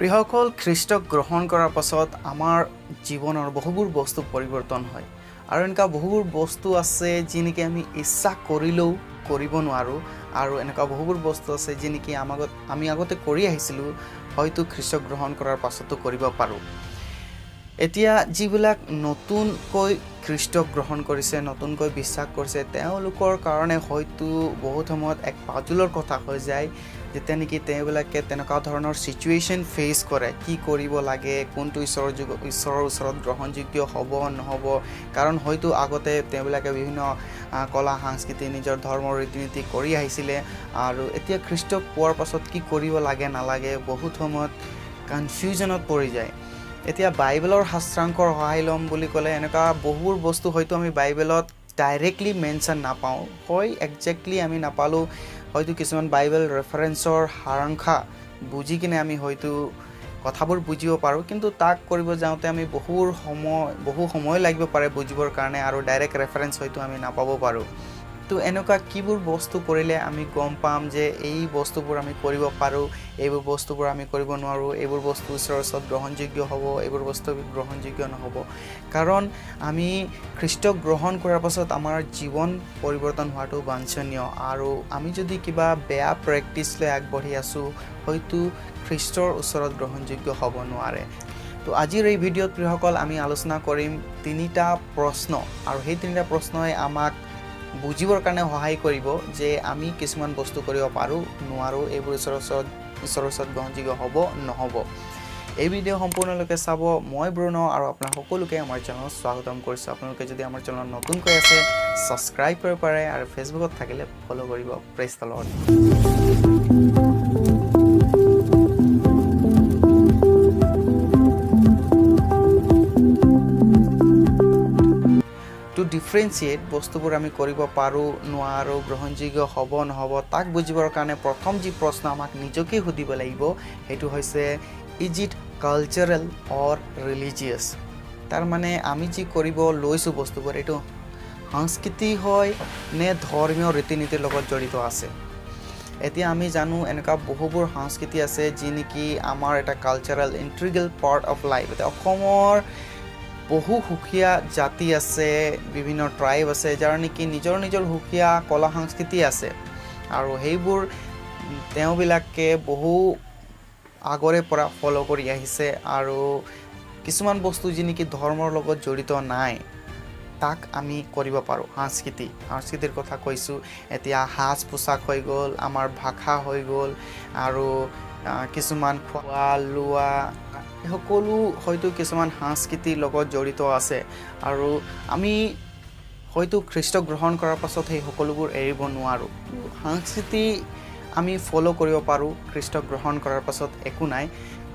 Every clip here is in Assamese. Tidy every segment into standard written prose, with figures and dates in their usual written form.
প্ৰিয়সকল খ্ৰীষ্টক গ্ৰহণ কৰাৰ পাছত আমাৰ জীৱনৰ বহুবোৰ বস্তু পৰিৱৰ্তন হয় আৰু এনেকুৱা বহুবোৰ বস্তু আছে যি নেকি আমি ইচ্ছা কৰিলেও কৰিব নোৱাৰোঁ আৰু এনেকুৱা বহুবোৰ বস্তু আছে যি নেকি আমি আগতে কৰি আহিছিলোঁ হয়তো খ্ৰীষ্টক গ্ৰহণ কৰাৰ পাছতো কৰিব পাৰোঁ। এতিয়া যিবিলাক নতুনকৈ খ্ৰীষ্টক গ্ৰহণ কৰিছে, নতুনকৈ বিশ্বাস কৰিছে, তেওঁলোকৰ কাৰণে হয়তো বহুত সময়ত এক পাজলৰ কথা হৈ যায় যেতিয়া নেকি তেওঁবিলাকে তেনেকুৱা ধৰণৰ চিটুৱেশ্যন ফেচ কৰে, কি কৰিব লাগে, কোনটো ঈশ্বৰৰ ওচৰত গ্ৰহণযোগ্য হ'ব নহ'ব। কাৰণ হয়তো আগতে তেওঁবিলাকে বিভিন্ন কলা সংস্কৃতি নিজৰ ধৰ্মৰ ৰীতি নীতি কৰি আহিছিলে আৰু এতিয়া খ্ৰীষ্টক পোৱাৰ পাছত কি কৰিব লাগে নালাগে বহুত সময়ত কনফিউজনত পৰি যায়। এতিয়া বাইবেলৰ শাস্ত্ৰাংকৰ সহায় ল'ম বুলি ক'লে এনেকুৱা বহুবোৰ বস্তু হয়তো আমি বাইবেলত ডাইৰেক্টলি মেনশ্যন নাপাওঁ, হয় একজেক্টলি আমি নাপালোঁ, হয়তো কিছুমান বাইবেল ৰেফাৰেঞ্চৰ সাৰাংশা বুজি কিনে আমি হয়তো কথাবোৰ বুজিব পাৰোঁ, কিন্তু তাক কৰিব যাওঁতে আমি বহু সময় লাগিব পাৰে বুজিবৰ কাৰণে আৰু ডাইৰেক্ট ৰেফাৰেঞ্চ হয়তো আমি নাপাব পাৰোঁ। তো এনেকুৱা কিবোৰ বস্তু কৰিলে আমি গম পাম যে এই বস্তুবোৰ আমি কৰিব পাৰোঁ, এইবোৰ বস্তুবোৰ আমি কৰিব নোৱাৰোঁ, এইবোৰ বস্তু ঈশ্বৰৰ ওচৰত গ্ৰহণযোগ্য হ'ব, এইবোৰ বস্তু গ্ৰহণযোগ্য নহ'ব। কাৰণ আমি খ্ৰীষ্টক গ্ৰহণ কৰাৰ পাছত আমাৰ জীৱন পৰিৱৰ্তন হোৱাটো বাঞ্ছনীয় আৰু আমি যদি কিবা বেয়া প্ৰেক্টিচ লৈ আগবাঢ়ি আছোঁ হয়তো খ্ৰীষ্টৰ ওচৰত গ্ৰহণযোগ্য হ'ব নোৱাৰে। তো আজিৰ এই ভিডিঅ'ত প্ৰিয়সকল আমি আলোচনা কৰিম 3টা প্ৰশ্ন আৰু সেই 3টা প্ৰশ্নই আমাক বুজিবৰ কাৰণে সহায় কৰিব যে আমি কিছুমান বস্তু কৰিব পাৰোঁ নোৱাৰোঁ, এইবোৰ ঈশ্বৰৰ ওচৰত গ্ৰহণযোগ্য হ'ব নহ'ব। এই ভিডিঅ' সম্পূৰ্ণলৈকে চাব। মই ব্ৰুন আৰু আপোনাক সকলোকে আমাৰ চেনেলত স্বাগতম কৰিছোঁ। আপোনালোকে যদি আমাৰ চেনেলত নতুনকৈ আছে ছাবস্ক্ৰাইব কৰিব পাৰে আৰু ফেচবুকত থাকিলে ফ'ল' কৰিব। Praise the lord. To differentiate বস্তুবোৰ আমি কৰিব পাৰোঁ নোৱাৰোঁ, গ্ৰহণযোগ্য হ'ব নহ'ব, তাক বুজিবৰ কাৰণে প্ৰথম যি প্ৰশ্ন আমাক নিজকে সুধিব লাগিব সেইটো হৈছে is it cultural or religious. তাৰমানে আমি যি কৰিব লৈছোঁ বস্তুবোৰ এইটো সংস্কৃতি হয় নে ধৰ্মীয় ৰীতি নীতিৰ লগত জড়িত আছে। এতিয়া আমি জানো এনেকুৱা বহুবোৰ সংস্কৃতি আছে যি নেকি আমাৰ এটা cultural integral part of life. এতিয়া অসমৰ বহু সুকীয়া জাতি আছে, বিভিন্ন ট্ৰাইব আছে যাৰ নেকি নিজৰ সুকীয়া কলা সংস্কৃতি আছে আৰু সেইবোৰ তেওঁবিলাকে বহু আগৰে পৰা ফ'ল' কৰি আহিছে আৰু কিছুমান বস্তু যি নেকি ধৰ্মৰ লগত জড়িত নাই তাক আমি কৰিব পাৰোঁ। সংস্কৃতিৰ কথা কৈছোঁ। এতিয়া সাজ পোছাক হৈ গ'ল, আমাৰ ভাষা হৈ গ'ল আৰু কিছুমান খোৱা লোৱা সকলো হয়তো কিছুমান সংস্কৃতিৰ লগত জড়িত আছে আৰু আমি হয়তো খ্ৰীষ্টক গ্ৰহণ কৰাৰ পাছত সেই সকলোবোৰ এৰিব নোৱাৰোঁ। সংস্কৃতি আমি ফ'ল' কৰিব পাৰোঁ, খ্ৰীষ্টক গ্ৰহণ কৰাৰ পাছত একো নাই।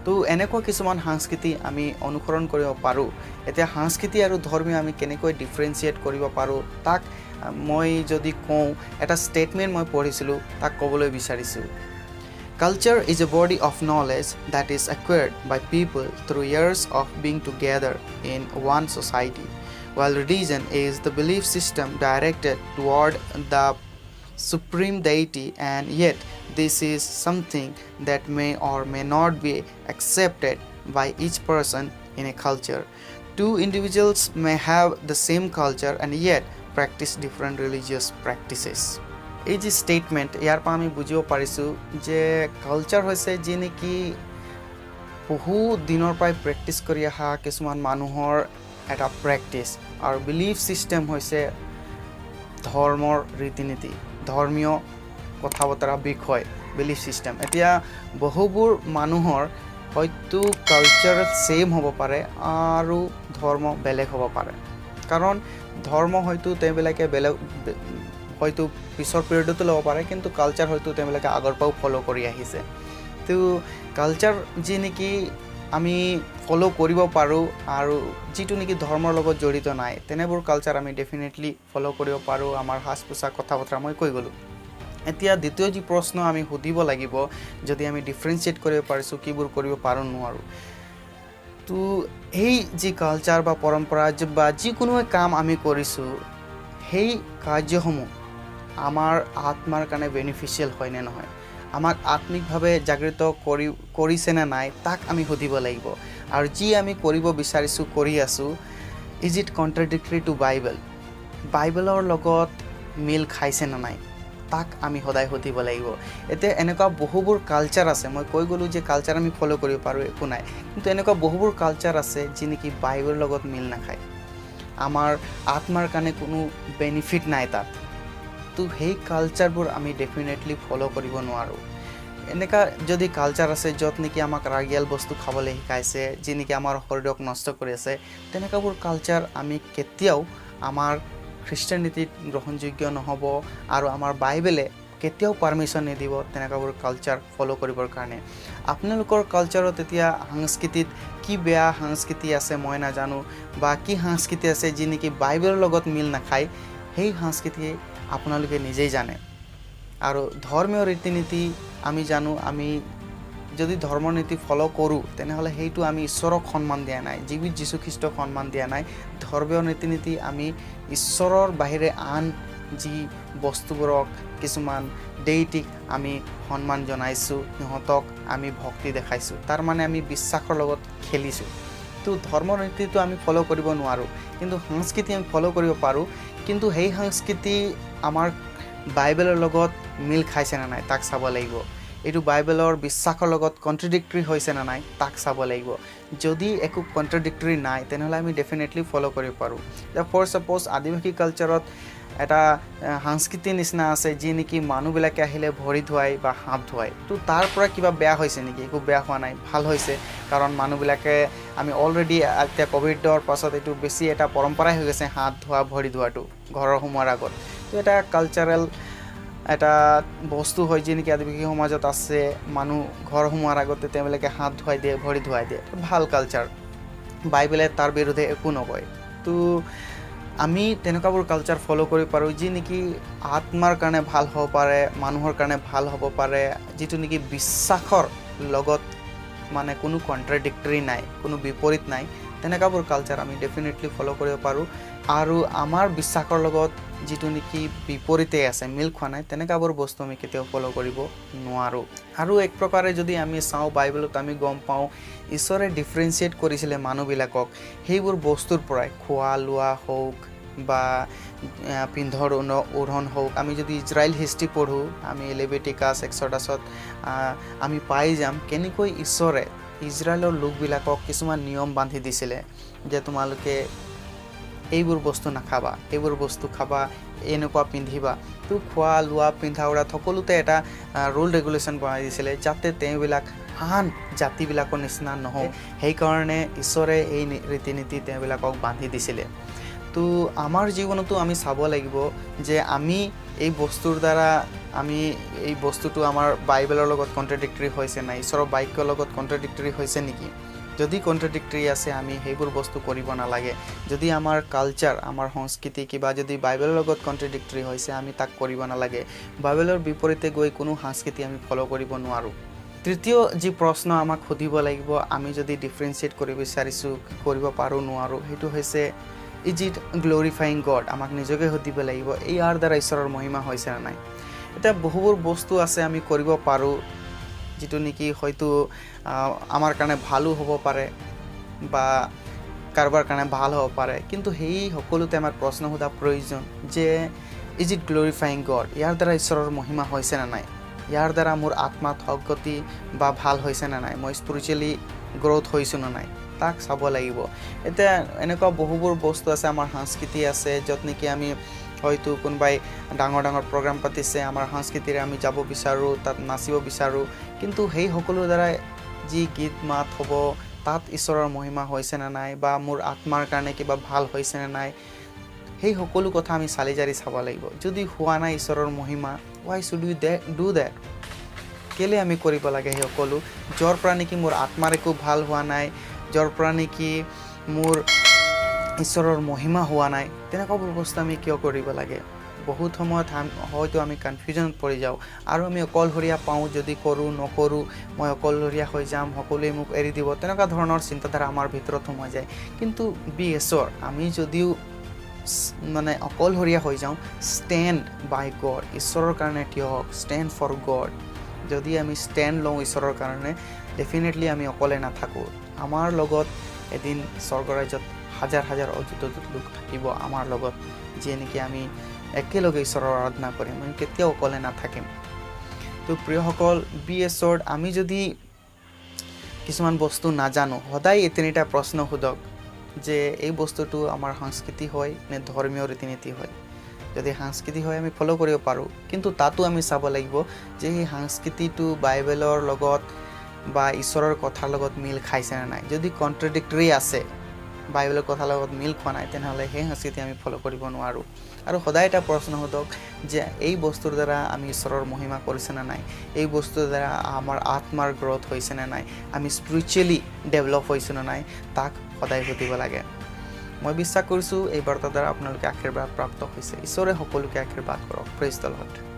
তো এনেকুৱা কিছুমান সংস্কৃতি আমি অনুসৰণ কৰিব পাৰোঁ। এতিয়া সংস্কৃতি আৰু ধৰ্মীয় আমি কেনেকৈ ডিফাৰেঞ্চিয়েট কৰিব পাৰোঁ তাক মই যদি কওঁ, এটা ষ্টেটমেণ্ট মই পঢ়িছিলোঁ তাক ক'বলৈ বিচাৰিছোঁ। Culture is a body of knowledge that is acquired by people through years of being together in one society, while religion is the belief system directed toward the supreme deity, and yet this is something that may or may not be accepted by each person in a culture. Two individuals may have the same culture and yet practice different religious practices. এই যে ষ্টেটমেণ্ট ইয়াৰ পৰা আমি বুজিব পাৰিছোঁ যে কালচাৰ হৈছে যি নেকি বহু দিনৰ পৰাই প্ৰেক্টিছ কৰি অহা কিছুমান মানুহৰ এটা প্ৰেক্টিছ আৰু বিলিফ ছিষ্টেম হৈছে ধৰ্মৰ ৰীতি নীতি, ধৰ্মীয় কথা বতৰা বিষয়, বিলিফ ছিষ্টেম। এতিয়া বহুবোৰ মানুহৰ হয়তো কালচাৰ ছেইম হ'ব পাৰে আৰু ধৰ্ম বেলেগ হ'ব পাৰে। কাৰণ ধৰ্ম হয়তো তেওঁবিলাকে বেলেগ হয়তো পিছৰ পিৰিয়ডতো ল'ব পাৰে, কিন্তু কালচাৰ হয়তো তেওঁবিলাকে আগৰ পৰাও ফ'ল' কৰি আহিছে। তো কালচাৰ যি নেকি আমি ফ'ল' কৰিব পাৰোঁ আৰু যিটো নেকি ধৰ্মৰ লগত জড়িত নাই তেনেবোৰ কালচাৰ আমি ডেফিনেটলি ফ'ল' কৰিব পাৰোঁ। আমাৰ সাজ পোছাক কথা বতৰা মই কৈ গ'লোঁ। এতিয়া দ্বিতীয় যি প্ৰশ্ন আমি সুধিব লাগিব যদি আমি ডিফাৰেঞ্চিয়েট কৰিব পাৰিছোঁ কিবোৰ কৰিব পাৰোঁ নোৱাৰোঁ, তো এই যি কালচাৰ বা পৰম্পৰা বা যিকোনো কাম আমি কৰিছোঁ সেই কাৰ্যসমূহ আমাৰ আত্মাৰ কাৰণে বেনিফিচিয়েল হয় নে নহয়, আমাক আত্মিকভাৱে জাগৃত কৰিছে নে নাই তাক আমি সুধিব লাগিব আৰু যি আমি কৰিব বিচাৰিছোঁ কৰি আছোঁ ইজ ইট কণ্ট্ৰাডিক্টৰী টু বাইবেলৰ লগত মিল খাইছে নে নাই তাক আমি সদায় সুধিব লাগিব এতিয়া এনেকুৱা বহুবোৰ কালচাৰ আছে মই কৈ গ'লোঁ যে কালচাৰ আমি ফ'ল' কৰিব পাৰোঁ একো নাই কিন্তু এনেকুৱা বহুবোৰ কালচাৰ আছে যি নেকি বাইবেলৰ লগত মিল নাখায় আমাৰ আত্মাৰ কাৰণে কোনো বেনিফিট নাই তাত তো সেই কালচাৰবোৰ আমি ডেফিনেটলি ফ'ল' কৰিব নোৱাৰোঁ এনেকুৱা যদি কালচাৰ আছে য'ত নেকি আমাক ৰাগিয়াল বস্তু খাবলৈ শিকাইছে যি নেকি আমাৰ শৰীৰক নষ্ট কৰি আছে তেনেকুৱাবোৰ কালচাৰ আমি কেতিয়াও আমাৰ খ্ৰীষ্টানীতিত গ্ৰহণযোগ্য নহ'ব আৰু আমাৰ বাইবেলে কেতিয়াও পাৰ্মিশ্যন নিদিব তেনেকুৱাবোৰ কালচাৰ ফ'ল' কৰিবৰ কাৰণে আপোনালোকৰ কালচাৰত এতিয়া সাংস্কৃতিত কি বেয়া সংস্কৃতি আছে মই নাজানো বা কি সংস্কৃতি আছে যি নেকি বাইবেলৰ লগত মিল নাখায় সেই সংস্কৃতি আপোনালোকে নিজেই জানে আৰু ধৰ্মীয় ৰীতি নীতি আমি জানো আমি যদি ধৰ্মৰ নীতি ফ'ল' কৰোঁ তেনেহ'লে সেইটো আমি ঈশ্বৰক সন্মান দিয়া নাই জীৱিত যীশুখ্ৰীষ্টক সন্মান দিয়া নাই ধৰ্মীয় ৰীতি নীতি আমি ঈশ্বৰৰ বাহিৰে আন যি বস্তুবোৰক কিছুমান ডেইটিক আমি সন্মান জনাইছোঁ সিহঁতক আমি ভক্তি দেখাইছোঁ তাৰ মানে আমি বিশ্বাসৰ লগত খেলিছোঁ তো ধৰ্মৰ নীতিটো আমি ফ'ল' কৰিব নোৱাৰোঁ কিন্তু সংস্কৃতি আমি ফ'ল' কৰিব পাৰোঁ কিন্তু সেই সংস্কৃতি আমাৰ বাইবেলৰ লগত মিল খাইছে নে নাই তাক চাব লাগিব এইটো বাইবেলৰ বিশ্বাসৰ লগত কণ্ট্ৰাডিক্টৰী হৈছে নে নাই তাক চাব লাগিব যদি একো কণ্ট্ৰাডিক্টৰী নাই তেনেহ'লে আমি ডেফিনেটলি ফ'ল' কৰিব পাৰোঁ এতিয়া ফৰ ছাপ'জ আদিবাসী কালচাৰত এটা সংস্কৃতিৰ নিচিনা আছে যি নেকি মানুহবিলাকে আহিলে ভৰি ধুৱাই বা হাত ধুৱাই তো তাৰ পৰা কিবা বেয়া হৈছে নেকি একো বেয়া হোৱা নাই ভাল হৈছে কাৰণ মানুহবিলাকে আমি অলৰেডি এতিয়া ক'ভিডৰ পাছত এইটো বেছি এটা পৰম্পৰাই হৈ গৈছে হাত ধোৱা ভৰি ধোৱাটো ঘৰৰ সোমোৱাৰ আগত তো এটা কালচাৰেল এটা বস্তু হয় যি নেকি আদিবাসী সমাজত আছে মানুহ ঘৰ সোমোৱাৰ আগতে তেওঁলোকে হাত ধুৱাই দিয়ে ভৰি ধুৱাই দিয়ে ভাল কালচাৰ বাইবেলে তাৰ বিৰুদ্ধে একো নকয় তো আমি তেনেকুৱাবোৰ কালচাৰ ফ'ল' কৰিব পাৰোঁ যি নেকি আত্মাৰ কাৰণে ভাল হ'ব পাৰে মানুহৰ কাৰণে ভাল হ'ব পাৰে যিটো নেকি বিশ্বাসৰ লগত মানে কোনো কণ্ট্ৰাডিক্টৰী নাই কোনো বিপৰীত নাই তেনেকুৱাবোৰ কালচাৰ আমি ডেফিনেটলি ফ'ল' কৰিব পাৰোঁ আৰু আমাৰ বিশ্বাসৰ লগত যিটো নেকি বিপৰীতে আছে মিল খোৱা নাই তেনেকুৱাবোৰ বস্তু আমি কেতিয়াও ফ'ল' কৰিব নোৱাৰোঁ আৰু এক প্ৰকাৰে যদি আমি চাওঁ বাইবেলত আমি গম পাওঁ ঈশ্বৰে ডিফাৰেঞ্চিয়েট কৰিছিলে মানুহবিলাকক সেইবোৰ বস্তুৰ পৰাই খোৱা লোৱা হওক বা পিন্ধৰ ওঢ়ণ হওক আমি যদি ইজৰাইল হিষ্ট্ৰী পঢ়োঁ আমি লেভিটিকাছ এক্সডাছত আমি পাই যাম কেনেকৈ ঈশ্বৰে ইজৰাইলৰ লোকবিলাকক কিছুমান নিয়ম বান্ধি দিছিলে যে তোমালোকে এইবোৰ বস্তু নাখাবা এইবোৰ বস্তু খাবা এনেকুৱা পিন্ধিবা তো খোৱা লোৱা পিন্ধা উৰাত সকলোতে এটা ৰুল ৰেগুলেশ্যন বনাই দিছিলে যাতে তেওঁবিলাক আন জাতিবিলাকৰ নিচিনা নহয় সেইকাৰণে ঈশ্বৰে এই ৰীতি নীতি তেওঁবিলাকক বান্ধি দিছিলে তো আমাৰ জীৱনতো আমি চাব লাগিব যে আমি এই বস্তুৰ দ্বাৰা আমি এই বস্তুটো আমাৰ বাইবেলৰ লগত কণ্ট্ৰাডিক্টৰী হৈছে নাই ঈশ্বৰৰ বাক্যৰ লগত কণ্ট্ৰাডিক্টৰী হৈছে নেকি যদি কণ্ট্ৰাডিক্টৰী আছে আমি সেইবোৰ বস্তু কৰিব নালাগে যদি আমাৰ কালচাৰ আমাৰ সংস্কৃতি কিবা যদি বাইবেলৰ লগত কণ্ট্ৰাডিক্টৰী হৈছে আমি তাক কৰিব নালাগে বাইবেলৰ বিপৰীতে গৈ কোনো সংস্কৃতি আমি ফ'ল' কৰিব নোৱাৰোঁ তৃতীয় যি প্ৰশ্ন আমাক সুধিব লাগিব আমি যদি ডিফাৰেঞ্চিয়েট কৰিব বিচাৰিছোঁ কৰিব পাৰোঁ নোৱাৰোঁ সেইটো হৈছে ইজ ইট গ্ল'ৰিফাইং গড আমাক নিজকে সুধিব লাগিব ইয়াৰ দ্বাৰা ঈশ্বৰৰ মহিমা হৈছে নে নাই এতিয়া বহুবোৰ বস্তু আছে আমি কৰিব পাৰোঁ যিটো নেকি হয়তো আমাৰ কাৰণে ভালো হ'ব পাৰে বা কাৰোবাৰ কাৰণে ভাল হ'ব পাৰে কিন্তু সেই সকলোতে আমাৰ প্ৰশ্ন সোধা প্ৰয়োজন যে ইজ ইট গ্ল'ৰিফাইং গড ইয়াৰ দ্বাৰা ঈশ্বৰৰ মহিমা হৈছে নে নাই ইয়াৰ দ্বাৰা মোৰ আত্মাত সগতি বা ভাল হৈছে নে নাই মই স্পিৰিচুৱেলি গ্ৰ'থ হৈছোঁ নে নাই তাক চাব লাগিব এতিয়া এনেকুৱা বহুবোৰ বস্তু আছে আমাৰ সংস্কৃতি আছে য'ত নেকি আমি হয়তো কোনোবাই ডাঙৰ ডাঙৰ প্ৰগ্ৰাম পাতিছে আমাৰ সংস্কৃতিৰে আমি যাব বিচাৰোঁ তাত নাচিব বিচাৰোঁ কিন্তু সেই সকলোৰ দ্বাৰা যি গীত মাত হ'ব তাত ঈশ্বৰৰ মহিমা হৈছে নে নাই বা মোৰ আত্মাৰ কাৰণে কিবা ভাল হৈছে নে নাই সেই সকলো কথা আমি চালি জাৰি চাব লাগিব যদি হোৱা নাই ঈশ্বৰৰ মহিমা why should we do that কেলে আমি কৰিব লাগে সেই সকলো য'ৰ পৰা নেকি মোৰ আত্মাৰ একো ভাল হোৱা নাই য'ৰ পৰা নেকি মোৰ ঈশ্বৰৰ মহিমা হোৱা নাই তেনেকুৱাবোৰ বস্তু আমি কিয় কৰিব লাগে বহুত সময়ত হয়তো আমি কনফিউজনত পৰি যাওঁ আৰু আমি অকলশৰীয়া পাওঁ যদি কৰোঁ নকৰোঁ মই অকলশৰীয়া হৈ যাম সকলোৱে মোক এৰি দিব তেনেকুৱা ধৰণৰ চিন্তাধাৰা আমাৰ ভিতৰত সোমাই যায় কিন্তু বি এছৰ আমি যদিও মানে অকলশৰীয়া হৈ যাওঁ ষ্টেণ্ড বাই গড ঈশ্বৰৰ কাৰণে থিয় হওক ষ্টেণ্ড ফৰ গড যদি আমি ষ্টেণ্ড লওঁ ঈশ্বৰৰ কাৰণে ডেফিনেটলি আমি অকলে নাথাকোঁ আমাৰ লগত এদিন স্বৰ্গৰাজ্যত হাজাৰ হাজাৰ অযুত লোক থাকিব আমাৰ লগত যিয়ে নেকি আমি একেলগে ঈশ্বৰৰ আৰাধনা কৰিম আমি কেতিয়াও অকলে নাথাকিম তো প্ৰিয়সকল BSত আমি যদি কিছুমান বস্তু নাজানো সদায় এই তিনিটা প্ৰশ্ন সোধক যে এই বস্তুটো আমাৰ সংস্কৃতি হয় নে ধৰ্মীয় ৰীতি নীতি হয় যদি সংস্কৃতি হয় আমি ফলো কৰিব পাৰোঁ কিন্তু তাতো আমি চাব লাগিব যে এই সংস্কৃতিটো বাইবেলৰ লগত বা ঈশ্বৰৰ কথাৰ লগত মিল খাইছে নে নাই যদি কন্ট্ৰাডিক্টৰি আছে বাইবেলৰ কথাৰ লগত মিল খোৱা নাই তেনেহ'লে সেই সংস্কৃতি আমি ফলো কৰিব নোৱাৰোঁ আৰু সদায় এটা প্ৰশ্ন সোধক যে এই বস্তুৰ দ্বাৰা আমি ঈশ্বৰৰ মহিমা কৰিছে নে নাই এই বস্তুৰ দ্বাৰা আমাৰ আত্মাৰ গ্ৰথ হৈছে নে নাই আমি স্পিৰিচুৱেলি ডেভেলপ হৈছে নে নাই তাক সদায় সুধিব লাগে মই বিশ্বাস কৰিছোঁ এই বাৰ্তাৰ দ্বাৰা আপোনালোকে আশীৰ্বাদ প্ৰাপ্ত হৈছে ঈশ্বৰে সকলোকে আশীৰ্বাদ কৰক প্ৰেইজ দ্য লৰ্ড